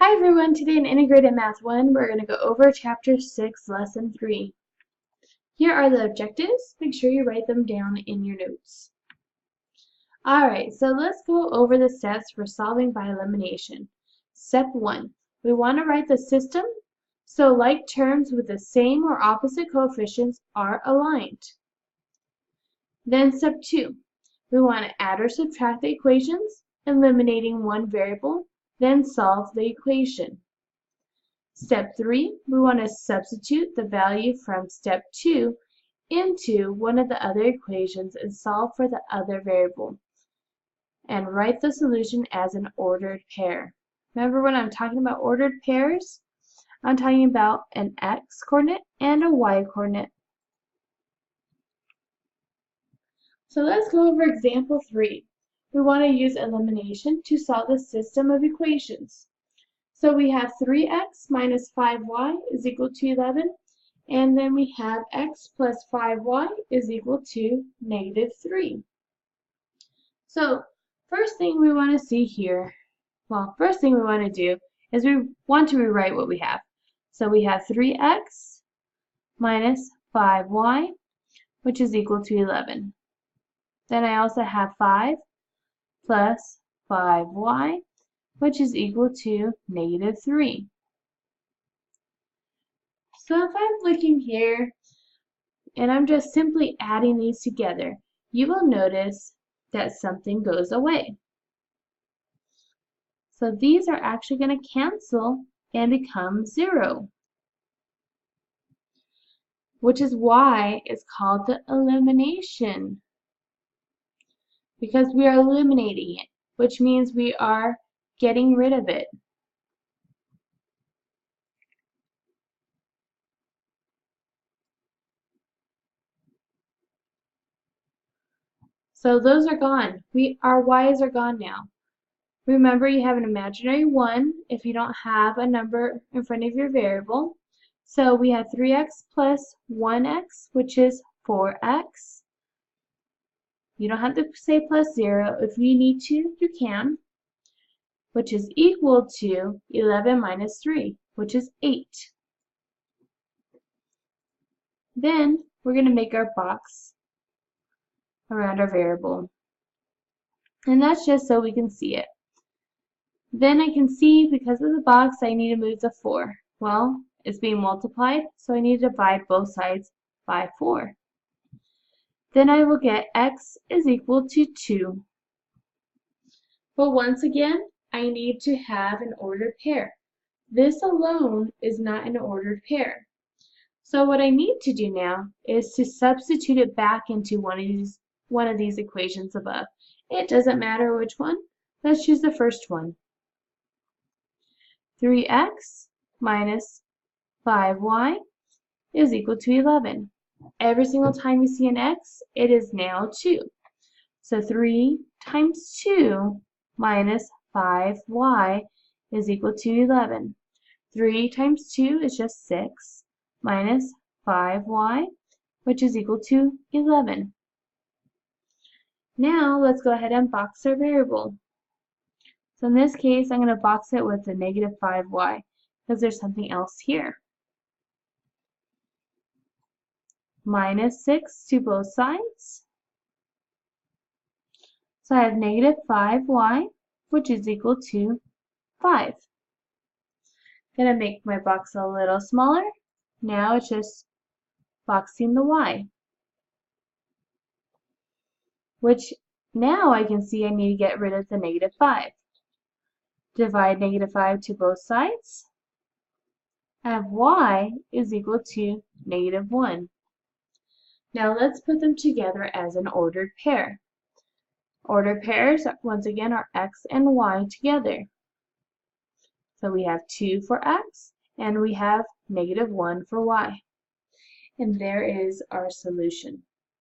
Hi everyone, today in Integrated Math 1, we're going to go over Chapter 6, Lesson 3. Here are the objectives. Make sure you write them down in your notes. Alright, so let's go over the steps for solving by elimination. Step 1. We want to write the system so like terms with the same or opposite coefficients are aligned. Then step 2. We want to add or subtract the equations, eliminating one variable, then solve the equation. Step 3, we want to substitute the value from step 2 into one of the other equations and solve for the other variable. And write the solution as an ordered pair. Remember when I'm talking about ordered pairs? I'm talking about an x-coordinate and a y-coordinate. So let's go over example 3. We want to use elimination to solve the system of equations. So we have 3x minus 5y is equal to 11, and then we have x plus 5y is equal to negative 3. So first thing we want to see here, first thing we want to do is we want to rewrite what we have. So we have 3x minus 5y, which is equal to 11. Then I also have 5 plus 5y, which is equal to negative 3. So if I'm looking here, and I'm just simply adding these together, you will notice that something goes away. So these are actually going to cancel and become 0, which is why it's called the elimination, because we are eliminating it, which means we are getting rid of it. So those are gone. Our y's are gone now. Remember, you have an imaginary 1 if you don't have a number in front of your variable. So we have 3x plus 1x, which is 4x. You don't have to say plus 0. If you need to, you can. Which is equal to 11 minus 3, which is 8. Then we're going to make our box around our variable. And that's just so we can see it. Then I can see, because of the box, I need to move the 4. Well, it's being multiplied, so I need to divide both sides by 4. Then I will get x is equal to 2. But once again, I need to have an ordered pair. This alone is not an ordered pair. So what I need to do now is to substitute it back into one of these equations above. It doesn't matter which one. Let's choose the first one. 3x minus 5y is equal to 11. Every single time you see an x, it is now 2. So 3 times 2 minus 5y is equal to 11. 3 times 2 is just 6 minus 5y, which is equal to 11. Now let's go ahead and box our variable. So in this case, I'm going to box it with the negative 5y because there's something else here. Minus 6 to both sides. So I have negative 5y, which is equal to 5. I'm going to make my box a little smaller. Now it's just boxing the y, which now I can see I need to get rid of the negative 5. Divide negative 5 to both sides. I have y is equal to negative 1. Now let's put them together as an ordered pair. Ordered pairs, once again, are x and y together. So we have 2 for x, and we have negative 1 for y. And there is our solution.